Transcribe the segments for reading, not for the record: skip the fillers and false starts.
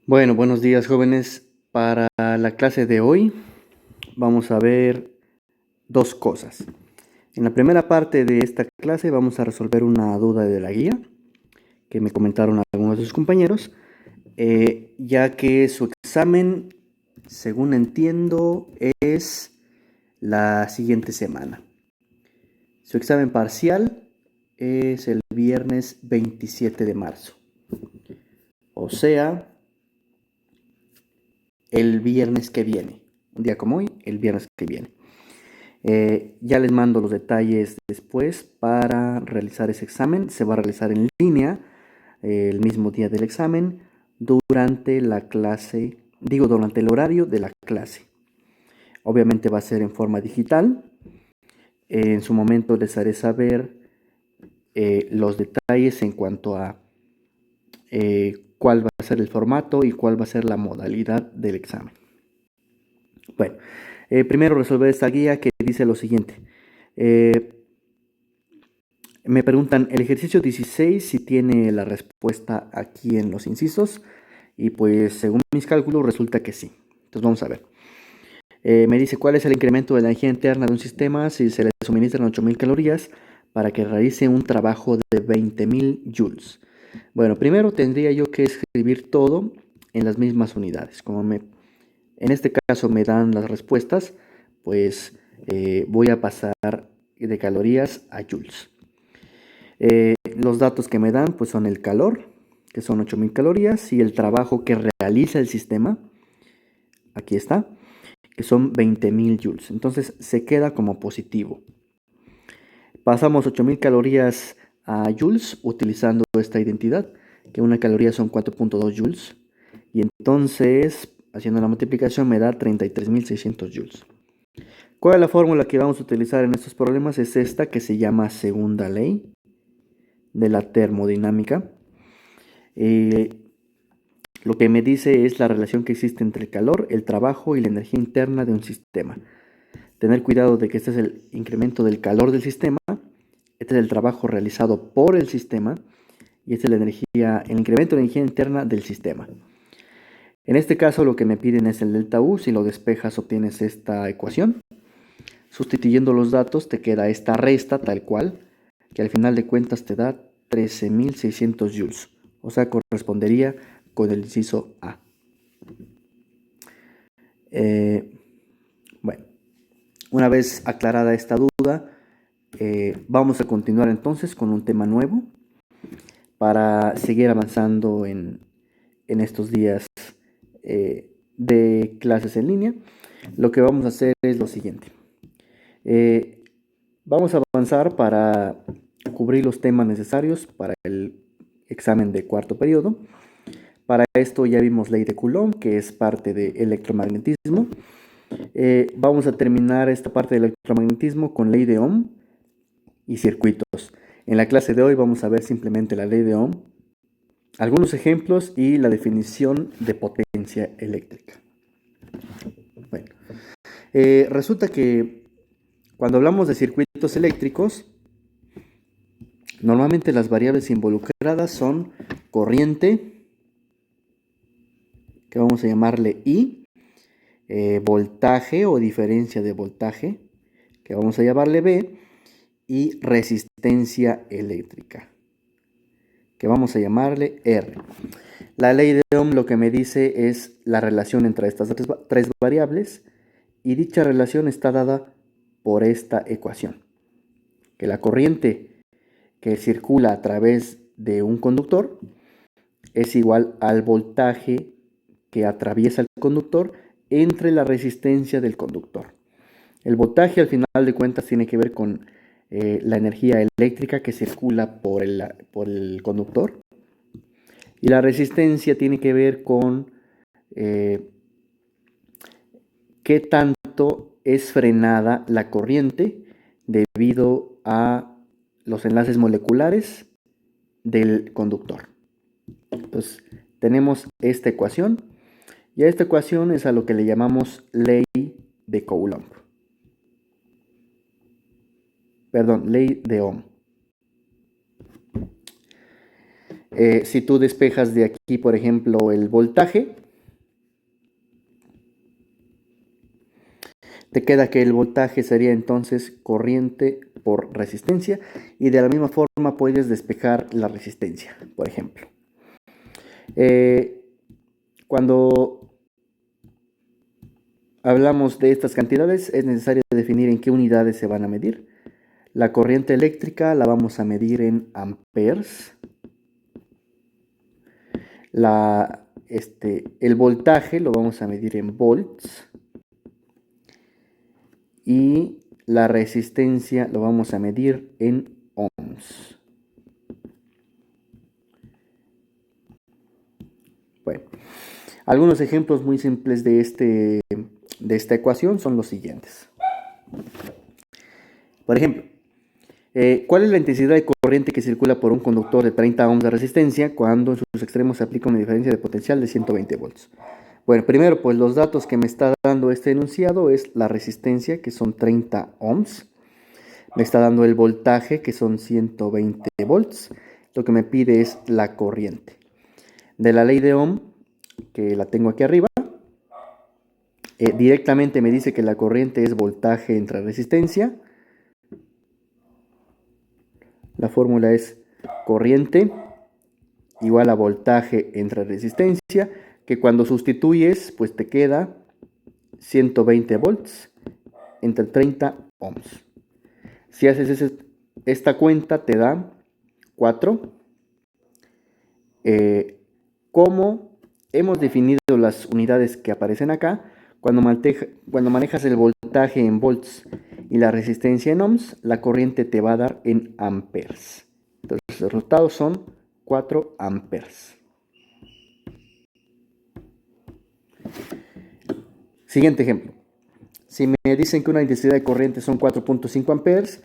Bueno, buenos días jóvenes. Para la clase de hoy vamos a ver dos cosas. En la primera parte de esta clase vamos a resolver una duda de la guía que me comentaron algunos de sus compañeros, ya que su examen, según entiendo, es la siguiente semana. Su examen parcial es el viernes 27 de marzo. O sea, el viernes que viene. Un día como hoy, el viernes que viene. Ya les mando los detalles después para realizar ese examen. Se va a realizar en línea el mismo día del examen durante la clase, durante el horario de la clase. Obviamente va a ser en forma digital. En su momento les haré saber los detalles en cuanto a cuál va a ser el formato y cuál va a ser la modalidad del examen. Bueno, primero resolver esta guía que dice lo siguiente. Me preguntan el ejercicio 16 si tiene la respuesta aquí en los incisos y pues según mis cálculos resulta que sí. Entonces vamos a ver. Me dice cuál es el incremento de la energía interna de un sistema si se le suministran 8000 calorías para que realice un trabajo de 20.000 joules. Bueno, primero tendría yo que escribir todo en las mismas unidades. En este caso me dan las respuestas, pues voy a pasar de calorías a joules. Los datos que me dan pues son el calor, que son 8000 calorías, y el trabajo que realiza el sistema, aquí está, que son 20.000 joules. Entonces se queda como positivo. Pasamos 8000 calorías a joules utilizando esta identidad, que una caloría son 4.2 joules. Y entonces, haciendo la multiplicación, me da 33.600 joules. ¿Cuál es la fórmula que vamos a utilizar en estos problemas? Es esta que se llama segunda ley de la termodinámica. Lo que me dice es la relación que existe entre el calor, el trabajo y la energía interna de un sistema. Tener cuidado de que este es el incremento del calor del sistema, este es el trabajo realizado por el sistema y este es el incremento de la energía interna del sistema. En este caso lo que me piden es el delta U. Si lo despejas obtienes esta ecuación. Sustituyendo los datos te queda esta resta tal cual, que al final de cuentas te da 13.600 joules. O sea, correspondería con el inciso A. Bueno, una vez aclarada esta duda, vamos a continuar entonces con un tema nuevo para seguir avanzando en estos días de clases en línea. Lo que vamos a hacer es lo siguiente. Vamos a avanzar para cubrir los temas necesarios para el examen de cuarto periodo. Para esto ya vimos ley de Coulomb, que es parte de electromagnetismo. Vamos a terminar esta parte del electromagnetismo con ley de Ohm y circuitos. En la clase de hoy vamos a ver simplemente la ley de Ohm, algunos ejemplos y la definición de potencia eléctrica. Bueno, resulta que cuando hablamos de circuitos eléctricos, normalmente las variables involucradas son corriente, que vamos a llamarle I, voltaje o diferencia de voltaje, que vamos a llamarle V, y resistencia eléctrica, que vamos a llamarle R. La ley de Ohm lo que me dice es la relación entre estas tres variables, y dicha relación está dada por esta ecuación, que la corriente que circula a través de un conductor es igual al voltaje que atraviesa el conductor entre la resistencia del conductor. El voltaje al final de cuentas tiene que ver con la energía eléctrica que circula por el conductor, y la resistencia tiene que ver con qué tanto es frenada la corriente debido a los enlaces moleculares del conductor. Entonces, tenemos esta ecuación, y a esta ecuación es a lo que le llamamos ley de Coulomb. Perdón, ley de Ohm. Si tú despejas de aquí, por ejemplo, el voltaje, te queda que el voltaje sería entonces corriente por resistencia, y de la misma forma puedes despejar la resistencia, por ejemplo. Cuando hablamos de estas cantidades, es necesario definir en qué unidades se van a medir. La corriente eléctrica la vamos a medir en amperes. El voltaje lo vamos a medir en volts. Y la resistencia lo vamos a medir en ohms. Bueno, algunos ejemplos muy simples de esta ecuación son los siguientes. Por ejemplo, ¿cuál es la intensidad de corriente que circula por un conductor de 30 ohms de resistencia cuando en sus extremos se aplica una diferencia de potencial de 120 volts? Bueno, primero, pues los datos que me está dando este enunciado es la resistencia, que son 30 ohms. Me está dando el voltaje, que son 120 volts. Lo que me pide es la corriente. De la ley de Ohm, que la tengo aquí arriba, directamente me dice que la corriente es voltaje entre resistencia. La fórmula es corriente igual a voltaje entre resistencia, que cuando sustituyes, pues te queda 120 volts entre 30 ohms. Si haces esta cuenta, te da 4. Como hemos definido las unidades que aparecen acá, cuando manejas el voltaje en volts y la resistencia en ohms, la corriente te va a dar en amperes. Entonces los resultados son 4 amperes. Siguiente ejemplo. Si me dicen que una intensidad de corriente son 4.5 amperes,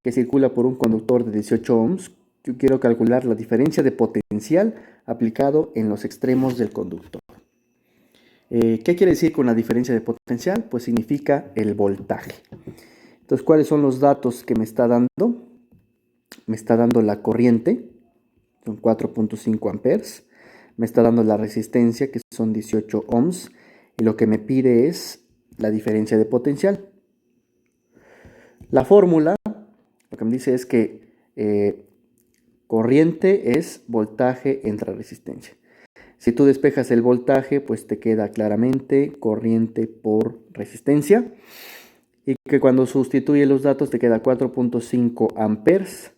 que circula por un conductor de 18 ohms, yo quiero calcular la diferencia de potencial aplicado en los extremos del conductor. ¿Qué quiere decir con la diferencia de potencial? Pues significa el voltaje. Entonces, ¿cuáles son los datos que me está dando? Me está dando la corriente, son 4.5 amperes. Me está dando la resistencia, que son 18 ohms. Y lo que me pide es la diferencia de potencial. La fórmula, lo que me dice es que corriente es voltaje entre resistencia. Si tú despejas el voltaje, pues te queda claramente corriente por resistencia. Y que cuando sustituye los datos te queda 4.5 amperes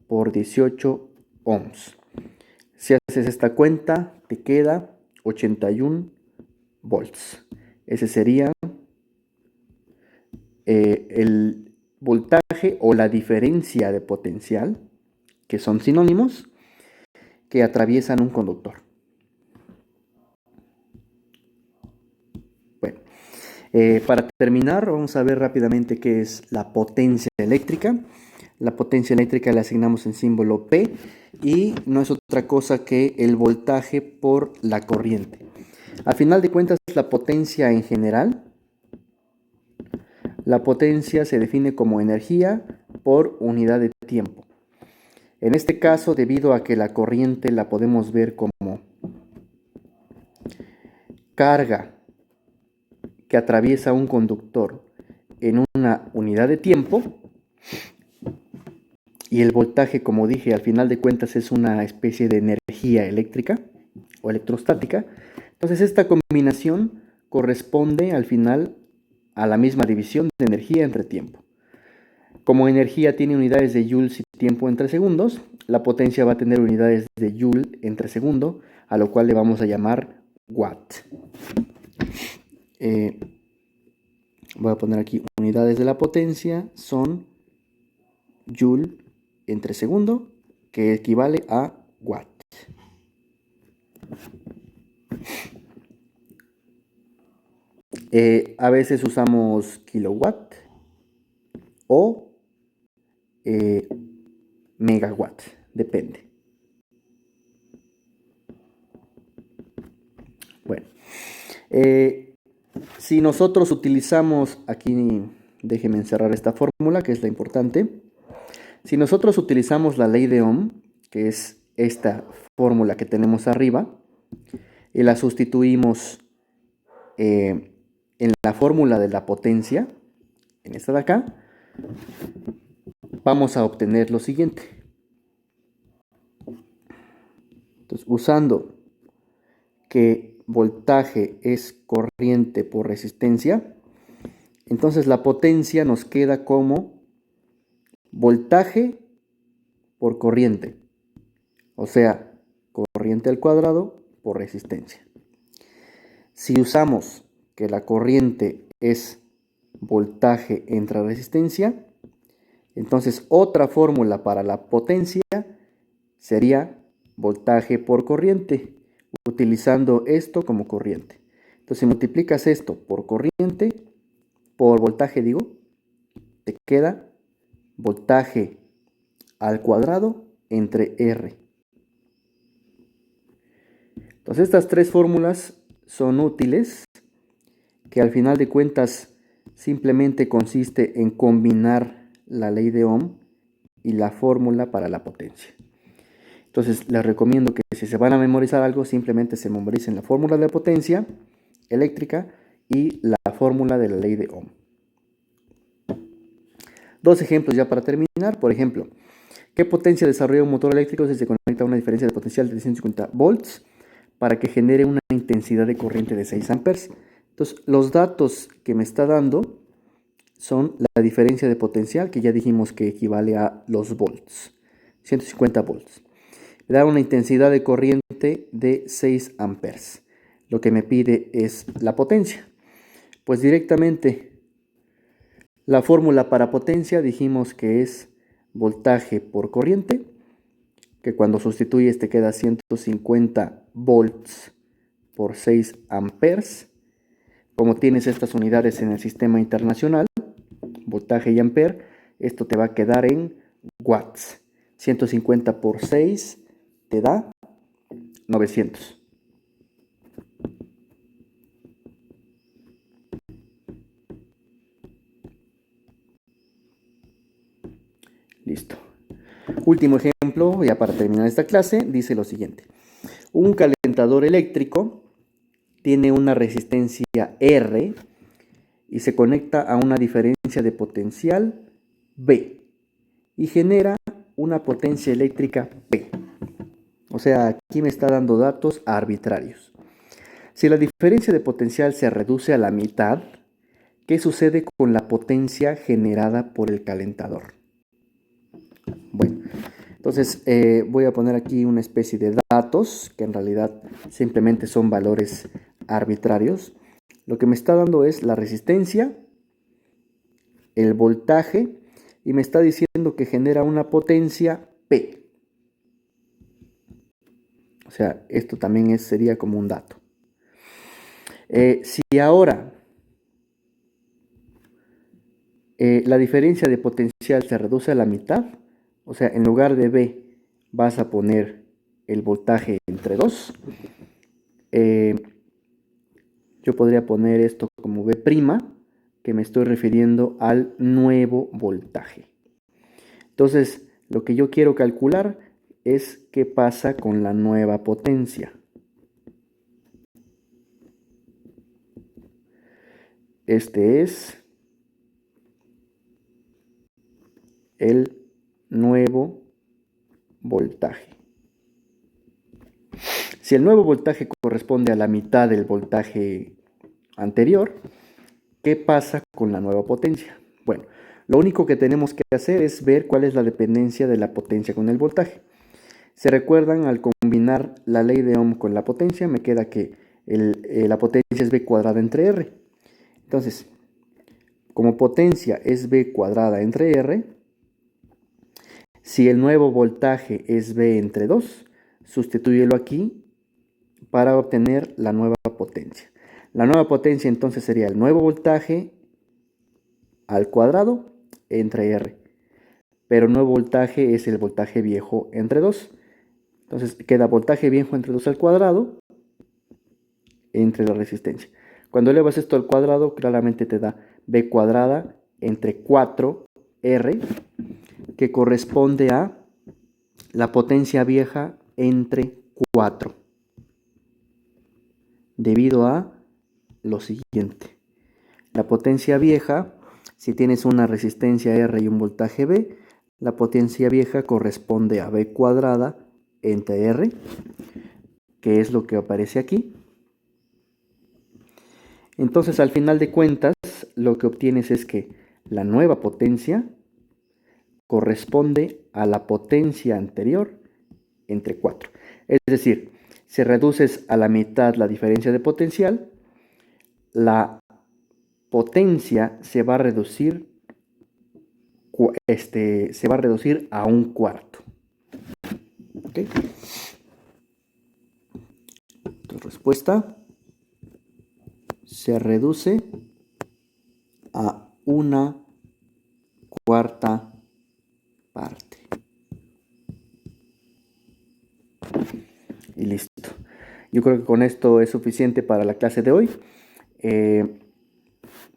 por 18 ohms. Si haces esta cuenta, te queda 81 volts. Ese sería el voltaje o la diferencia de potencial, que son sinónimos, que atraviesan un conductor. Bueno, para terminar, vamos a ver rápidamente qué es la potencia eléctrica. La potencia eléctrica la asignamos en símbolo P y no es otra cosa que el voltaje por la corriente. Al final de cuentas, la potencia en general, la potencia se define como energía por unidad de tiempo. En este caso, debido a que la corriente la podemos ver como carga que atraviesa un conductor en una unidad de tiempo, y el voltaje, como dije, al final de cuentas es una especie de energía eléctrica o electrostática, entonces esta combinación corresponde al final a la misma división de energía entre tiempo. Como energía tiene unidades de joules y tiempo entre segundos, la potencia va a tener unidades de joule entre segundo, a lo cual le vamos a llamar watt. Voy a poner aquí unidades de la potencia, son joule entre segundo, que equivale a watt. A veces usamos kilowatt o megawatt, depende. Bueno, si nosotros utilizamos, aquí déjenme encerrar esta fórmula que es la importante. Si nosotros utilizamos la ley de Ohm, que es esta fórmula que tenemos arriba y la sustituimos en la fórmula de la potencia, en esta de acá, vamos a obtener lo siguiente. Entonces, usando que voltaje es corriente por resistencia, entonces la potencia nos queda como voltaje por corriente, o sea, corriente al cuadrado por resistencia. Si usamos que la corriente es voltaje entre resistencia, entonces otra fórmula para la potencia sería voltaje por corriente, utilizando esto como corriente. Entonces, si multiplicas esto por corriente, por voltaje digo, te queda voltaje al cuadrado entre R. Entonces, estas tres fórmulas son útiles, que al final de cuentas simplemente consiste en combinar la ley de Ohm y la fórmula para la potencia. Entonces, les recomiendo que si se van a memorizar algo, simplemente se memoricen la fórmula de potencia eléctrica y la fórmula de la ley de Ohm. Dos ejemplos ya para terminar. Por ejemplo, ¿qué potencia desarrolla un motor eléctrico si se conecta a una diferencia de potencial de 150 volts para que genere una intensidad de corriente de 6 amperes? Entonces, los datos que me está dando son la diferencia de potencial, que ya dijimos que equivale a los volts, 150 volts. Me da una intensidad de corriente de 6 amperes. Lo que me pide es la potencia. Pues directamente la fórmula para potencia dijimos que es voltaje por corriente, que cuando sustituyes te queda 150 volts por 6 amperes. Como tienes estas unidades en el sistema internacional, voltaje y ampere, esto te va a quedar en watts. 150 por 6 te da 900. Listo. Último ejemplo, ya para terminar esta clase, dice lo siguiente. Un calentador eléctrico tiene una resistencia R y se conecta a una diferencia de potencial B y genera una potencia eléctrica P. O sea, aquí me está dando datos arbitrarios. Si la diferencia de potencial se reduce a la mitad, ¿qué sucede con la potencia generada por el calentador? Bueno, entonces voy a poner aquí una especie de datos que en realidad simplemente son valores arbitrarios. Lo que me está dando es la resistencia, el voltaje, y me está diciendo que genera una potencia P. O sea, esto también sería como un dato. Si ahora la diferencia de potencial se reduce a la mitad, o sea, en lugar de B vas a poner el voltaje entre 2. Yo podría poner esto como B', que me estoy refiriendo al nuevo voltaje. Entonces, lo que yo quiero calcular es qué pasa con la nueva potencia. Este es el nuevo voltaje. Si el nuevo voltaje corresponde a la mitad del voltaje anterior, ¿qué pasa con la nueva potencia? Bueno, lo único que tenemos que hacer es ver cuál es la dependencia de la potencia con el voltaje. ¿Se recuerdan? Al combinar la ley de Ohm con la potencia, me queda que la potencia es B cuadrada entre R. Entonces, como potencia es B cuadrada entre R, si el nuevo voltaje es B entre 2, sustitúyelo aquí para obtener la nueva potencia. La nueva potencia entonces sería el nuevo voltaje al cuadrado entre R. Pero el nuevo voltaje es el voltaje viejo entre 2. Entonces queda voltaje viejo entre 2 al cuadrado entre la resistencia. Cuando elevas esto al cuadrado, claramente te da B cuadrada entre 4R, que corresponde a la potencia vieja entre 4. Debido a lo siguiente. La potencia vieja, si tienes una resistencia R y un voltaje B, la potencia vieja corresponde a B cuadrada entre R, que es lo que aparece aquí. Entonces, al final de cuentas, lo que obtienes es que la nueva potencia corresponde a la potencia anterior entre 4. Es decir, si reduces a la mitad la diferencia de potencial, la potencia se va a reducir, a un cuarto. ¿Okay? Entonces, respuesta se reduce a una cuarta parte. Y listo. Yo creo que con esto es suficiente para la clase de hoy.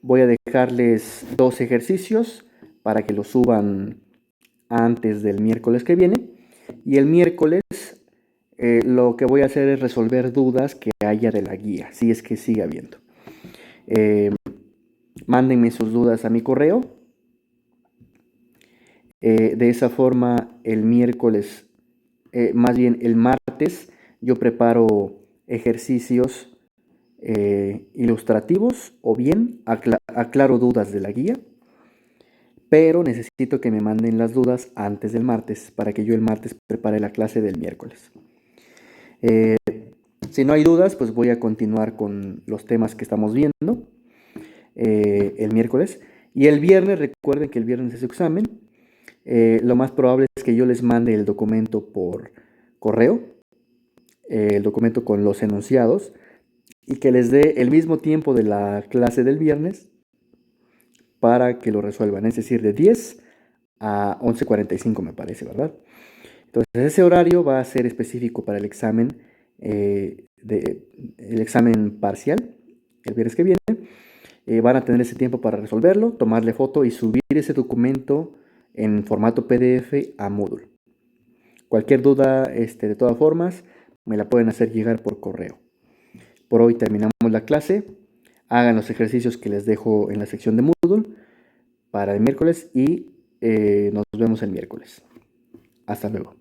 Voy a dejarles 2 ejercicios para que los suban antes del miércoles que viene. Y el miércoles lo que voy a hacer es resolver dudas que haya de la guía, si es que sigue habiendo. Mándenme sus dudas a mi correo. De esa forma, el miércoles, más bien el martes, yo preparo ejercicios ilustrativos o bien aclaro dudas de la guía, pero necesito que me manden las dudas antes del martes para que yo el martes prepare la clase del miércoles. Si no hay dudas, pues voy a continuar con los temas que estamos viendo el miércoles. Y el viernes, recuerden que el viernes es su examen. Lo más probable es que yo les mande el documento por correo, el documento con los enunciados, y que les dé el mismo tiempo de la clase del viernes para que lo resuelvan, es decir, de 10 a 11:45 me parece, ¿verdad? Entonces ese horario va a ser específico para el examen, el examen parcial, el viernes que viene. Van a tener ese tiempo para resolverlo, tomarle foto y subir ese documento en formato PDF a Moodle. Cualquier duda, de todas formas, me la pueden hacer llegar por correo. Por hoy terminamos la clase. Hagan los ejercicios que les dejo en la sección de Moodle para el miércoles y nos vemos el miércoles. Hasta luego.